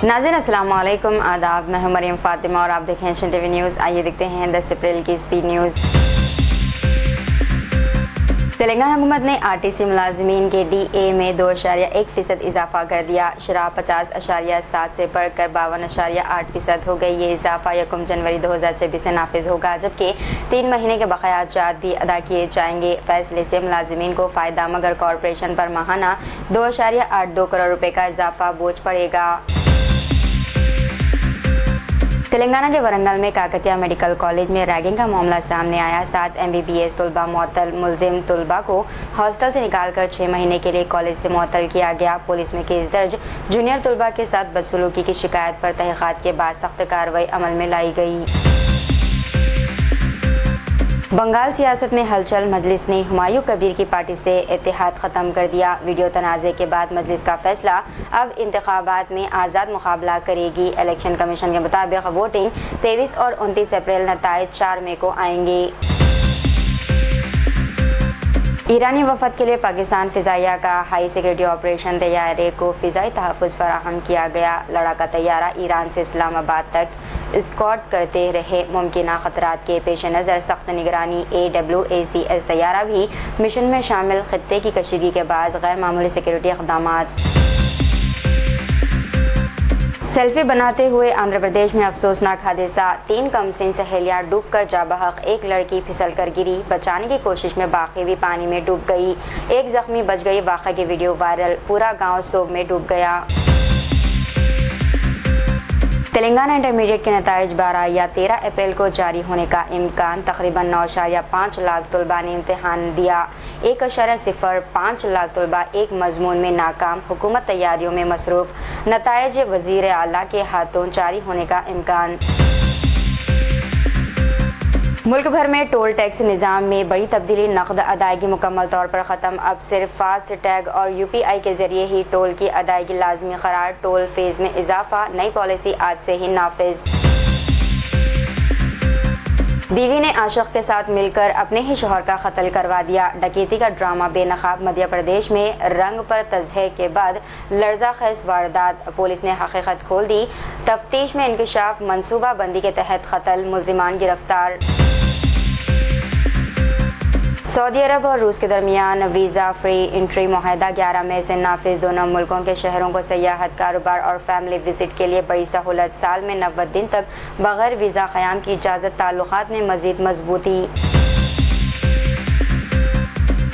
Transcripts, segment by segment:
नाज़रीन अस्सलाम वालेकुम, आदाब। मैं हूं मरियम फातिमा और आप देखें एशियन टीवी न्यूज़। आइए देखते हैं 10 अप्रैल की स्पीड न्यूज़। तेलंगाना हुकूमत ने आरटीसी मुलाजमीन के डीए में 2.1% इजाफा कर दिया। शराब 50.7 से बढ़कर 52.8% हो गई। ये इजाफा 1 जनवरी 2024 से नाफिज होगा, जबकि 3 महीने के बकायाजात भी अदा किए जाएंगे। फैसले से मुलाजमीन को फ़ायदा, मगर कॉरपोरेशन पर माहाना 2.82 करोड़ रुपए का इजाफा बोझ पड़ेगा। तेलंगाना के वरंगल में काकतिया मेडिकल कॉलेज में रैगिंग का मामला सामने आया। 7 MBBS तलबा मुअत्तल मुलजिम तलबा को हॉस्टल से निकालकर 6 महीने के लिए कॉलेज से मुअत्तल किया गया। पुलिस में केस दर्ज। जूनियर तलबा के साथ बदसलूकी की शिकायत पर तहक़ीक़ात के बाद सख्त कार्रवाई अमल में लाई गई। बंगाल सियासत में हलचल। मजलिस ने हुमायूं कबीर की पार्टी से इत्तेहाद ख़त्म कर दिया। वीडियो तनाज़े के बाद मजलिस का फैसला, अब इंतखाबात में आज़ाद मुकाबला करेगी। इलेक्शन कमीशन के मुताबिक वोटिंग 23 और 29 अप्रैल, नताइज 4 मई को आएंगे। ईरानी वफद के लिए पाकिस्तान फ़िज़ाइया का हाई सिक्योरिटी ऑपरेशन तैयारे को फ़िज़ाई तहफ़्फ़ुज़ फराहम किया गया। लड़ाका तैयारा ईरान से इस्लामाबाद तक स्कॉट करते रहे। मुमकिन ख़तरात के पेश नज़र सख्त निगरानी। AWACS तैयारा भी मिशन में शामिल। खित्ते की कशीदगी के बाद गैर मामूली सिक्योरिटी इक़दामात। सेल्फी बनाते हुए आंध्र प्रदेश में अफसोसनाक हादसा। 3 कमसिन सहेलियां डूबकर जाबहक। एक लड़की फिसल कर गिरी। बचाने की कोशिश में बाकी भी पानी में डूब गई। एक जख्मी बच गई। वाक़े की वीडियो वायरल। पूरा गांव सोग में डूब गया। तेलंगाना इंटरमीडिएट के नताइज 12 या 13 अप्रैल को जारी होने का इम्कान। तकरीबन 9.5 लाख तलबा ने इम्तहान दिया। 1.05 लाख तलबा एक मजमून में नाकाम। हुकूमत तैयारियों में मसरूफ़। नताइज वज़ीर आला के हाथों जारी होने का इम्कान। मुल्क भर में टोल टैक्स निज़ाम में बड़ी तब्दीली। नकद अदायगी मुकम्मल तौर पर ख़त्म। अब सिर्फ फास्ट टैग और UPI के ज़रिए ही टोल की अदायगी लाजमी करार। टोल फीस में इजाफा। नई पॉलिसी आज से ही नाफिज। बीवी ने आशिक के साथ मिलकर अपने ही शौहर का कत्ल करवा दिया। डकैती का ड्रामा बेनकाब। मध्य प्रदेश में रंग पर तज़हे के बाद लर्ज़ाखेज़ वारदात। पुलिस ने हकीकत खोल दी। तफ्तीश में इंकशाफ। मनसूबा बंदी के तहत कत्ल। मुल्ज़िमान गिरफ्तार। सऊदी अरब और रूस के दरमियान वीज़ा फ्री एंट्री मुआहदा 11 मई से नाफिज। दोनों मुल्कों के शहरों को सयाहत, कारोबार और फैमिली विजिट के लिए बड़ी सहूलत। साल में 90 दिन तक बगैर वीज़ा क़याम की इजाज़त। ताल्लुकात में मज़ीद मजबूती।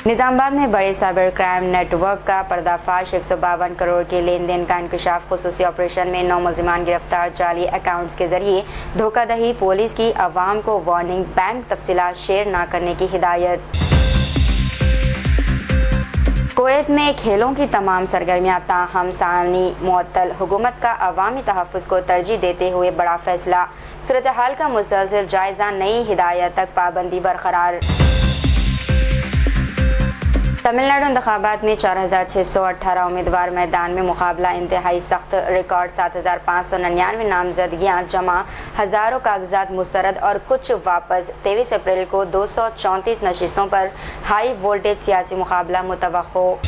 निज़ामाबाद में बड़े साइबर क्राइम नेटवर्क का पर्दाफाश। 152 करोड़ के लेन देन का इंकशाफ। खुसूसी ऑपरेशन में 9 मुल्ज़िमान गिरफ्तार। जाली अकाउंट्स के जरिए धोखाधड़ी। पुलिस की अवाम को वार्निंग। बैंक तफसीलात शेयर न करने की हिदायत। कुवैत में खेलों की तमाम सरगर्मियां ताहम सानी मुअत्तल। हुकूमत का अवामी तहफ़्फ़ुज़ को तरजीह देते हुए बड़ा फैसला। सूरत हाल का मुसलसल जायज़ा। नई हिदायत तक पाबंदी बरकरार। तमिलनाडु इंतखाबात में 4,618 उम्मीदवार मैदान में। मुकाबला इंतहाई सख्त। रिकॉर्ड 7,599 नामजदगियाँ जमा। हज़ारों कागजात मुस्तरद और कुछ वापस। 23 अप्रैल को 234 नशिस्तों पर हाई वोल्टेज सियासी मुकाबला मुतवक्को।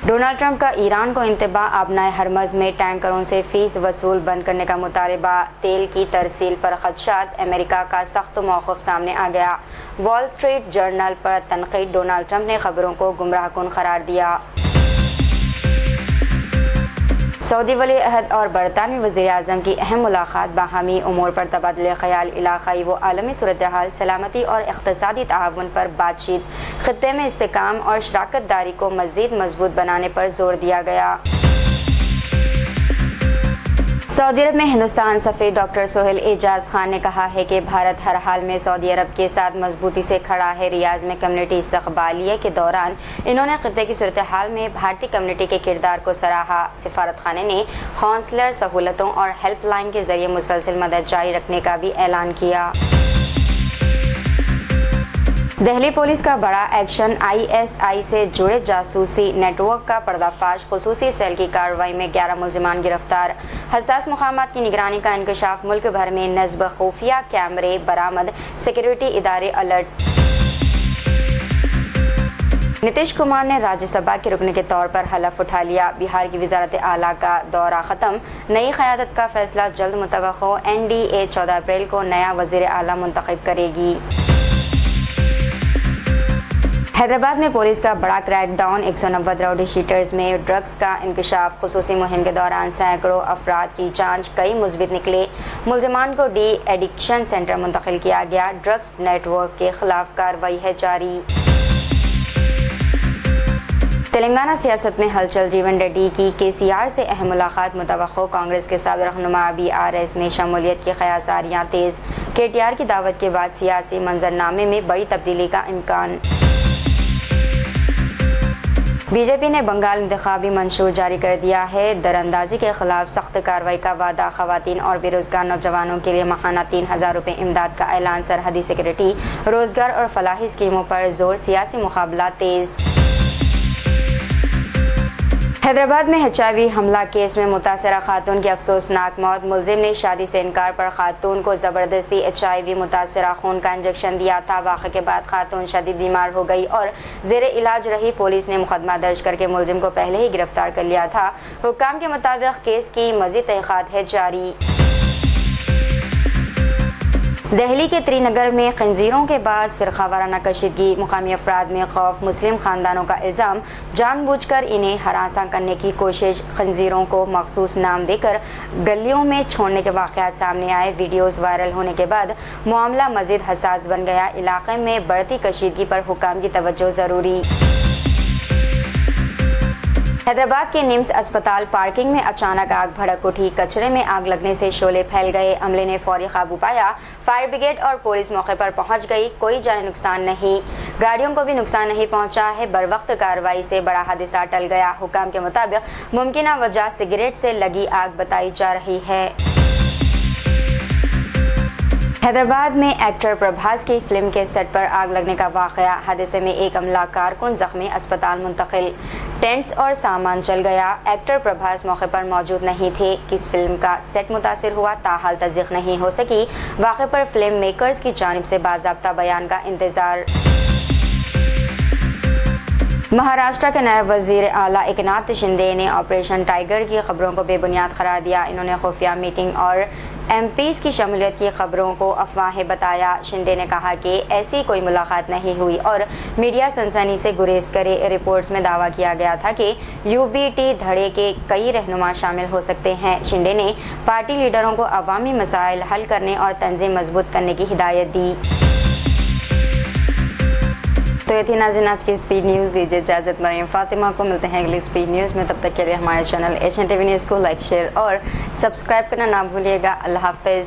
डोनाल्ड ट्रंप का ईरान को इंतबाह। आबनाए हरमज़ में टैंकरों से फ़ीस वसूल बंद करने का मुतालबा। तेल की तरसील पर खदशात। अमेरिका का सख्त मौक़िफ़ सामने आ गया। वॉल स्ट्रीट जर्नल पर तनक़ीद। डोनाल्ड ट्रंप ने खबरों को गुमराहकुन करार दिया। सऊदी वली अहद और बरतानवी वज़ीर आज़म की अहम मुलाकात। बाहमी उमूर पर तबादले ख़याल। इलाक़ाई व आलमी सूरत हाल, सलामती और इक़्तिसादी ताआवुन पर बातचीत। ख़ित्ते में इस्तेहकाम और शराकत दारी को मज़ीद मजबूत बनाने पर जोर दिया गया। सऊदी अरब में हिंदुस्तान सफ़ीर डॉक्टर सोहेल एजाज खान ने कहा है कि भारत हर हाल में सऊदी अरब के साथ मजबूती से खड़ा है। रियाज में कम्युनिटी इस्तक़बालिया के दौरान इन्होंने ख़ित्ते की सूरत हाल में भारतीय कम्युनिटी के किरदार को सराहा। सिफारत खाने ने कौंसलर सहूलतों और हेल्पलाइन के ज़रिए मुसलसल मदद जारी रखने का भी ऐलान किया। दिल्ली पुलिस का बड़ा एक्शन। ISI से जुड़े जासूसी नेटवर्क का पर्दाफाश। खुसूसी सेल की कार्रवाई में 11 मुल्ज़िमान गिरफ्तार। हसास मुकामात की निगरानी का इंकशाफ। मुल्क भर में नस्ब। खुफिया कैमरे बरामद। सिक्योरिटी इदारे अलर्ट। नीतीश कुमार ने राज्यसभा के रुकने के तौर पर हलफ उठा लिया। बिहार की वजारत आला का दौरा खत्म, नई क़यादत का फैसला जल्द मुतवक्को। NDA 14 अप्रैल को नया वज़ीर आला मुंतखब करेगी। हैदराबाद में पुलिस का बड़ा क्रैकडाउन, 190 राउडी शीटर्स में ड्रग्स का इंकशाफ। खुसूसी मुहिम के दौरान सैकड़ों अफराद की जांच, कई मुस्बित निकले। मुलजमान को डी एडिक्शन सेंटर मुंतकिल किया गया। ड्रग्स नेटवर्क के खिलाफ कार्रवाई है जारी। तेलंगाना सियासत में हलचल, जीवन रेड्डी की KCR से अहम मुलाकात मुतवक्को। कांग्रेस के साबिक़ रहनुमा BRS में शमूलियत की क़यासारियाँ तेज़। KTR की दावत के बाद सियासी मंजरनामे में बड़ी तब्दीली का इम्कान। BJP ने बंगाल इंतखाबी मंशूर जारी कर दिया है। दरअंदाजी के खिलाफ सख्त कार्रवाई का वादा। ख़वातीन और बेरोजगार नौजवानों के लिए माहाना 3000 रुपये इमदाद का ऐलान। सरहदी सिक्योरिटी, रोजगार और फलाही स्कीमों पर जोर। सियासी मुकाबला तेज। हैदराबाद में HIV हमला केस में मुतासरा खातून की अफसोसनाक मौत। मुलजिम ने शादी से इनकार पर खातून को ज़बरदस्ती HIV मुतासरा खून का इंजेक्शन दिया था। वाक़े के बाद खातून शदीद बीमार हो गई और ज़ेरे इलाज रही। पुलिस ने मुकदमा दर्ज करके मुलजिम को पहले ही गिरफ्तार कर लिया था। हुक्काम के मुताबिक केस की मज़ीद तहक़ीक़ात है जारी। दहली के त्रिनगर में खंजीरों के बाद फ़िरक़ावाराना कशीदगी, मुकामी अफराद में खौफ। मुस्लिम ख़ानदानों का इल्ज़ाम, जानबूझकर इन्हें हरासा करने की कोशिश। खंजीरों को मखसूस नाम देकर गलियों में छोड़ने के वाक़यात सामने आए। वीडियोज़ वायरल होने के बाद मामला मज़ीद हसास बन गया। इलाक़े में बढ़ती कशीदगी पर हुक्काम की तवज्जो ज़रूरी। हैदराबाद के निम्स अस्पताल पार्किंग में अचानक आग भड़क उठी। कचरे में आग लगने से शोले फैल गए। अमले ने फौरी काबू पाया। फायर ब्रिगेड और पुलिस मौके पर पहुंच गई। कोई जानी नुकसान नहीं, गाड़ियों को भी नुकसान नहीं पहुंचा है। बरवक्त कार्रवाई से बड़ा हादसा टल गया। हुक्काम के मुताबिक मुमकिना वजह सिगरेट से लगी आग बताई जा रही है। हैदराबाद में एक्टर प्रभास की फिल्म के सेट पर आग लगने का वाक़या। हादसे में एक अमला कारकुन ज़ख्मी, अस्पताल मुंतकिल। टेंट्स और सामान जल गया। एक्टर प्रभास मौके पर मौजूद नहीं थे। किस फिल्म का सेट मुतासिर हुआ, ताहाल तस्दीक नहीं हो सकी। वाक़े पर फिल्म मेकर्स की जानिब से बाज़ाब्ता बयान का इंतज़ार। महाराष्ट्र के नायब वज़ीर आला एकनाथ शिंदे ने ऑपरेशन टाइगर की खबरों को बेबुनियाद करार दिया। इन्होंने खुफिया मीटिंग और MPs की शमूलियत की खबरों को अफवाहें बताया। शिंदे ने कहा कि ऐसी कोई मुलाकात नहीं हुई और मीडिया सनसनी से गुरेज करे। रिपोर्ट्स में दावा किया गया था कि UBT धड़े के कई रहनुमा शामिल हो सकते हैं। शिंदे ने पार्टी लीडरों को अवामी मसाइल हल करने और तंजीम मजबूत करने की हिदायत दी। तो ये थी नाज़रीन आज की स्पीड न्यूज़। दीजिए इजाज़त, मरियम फातिमा को। मिलते हैं अगली स्पीड न्यूज़ में। तब तक के लिए हमारे चैनल HNTV न्यूज़ को लाइक, शेयर और सब्सक्राइब करना ना भूलिएगा। अल्लाह हाफ़िज़।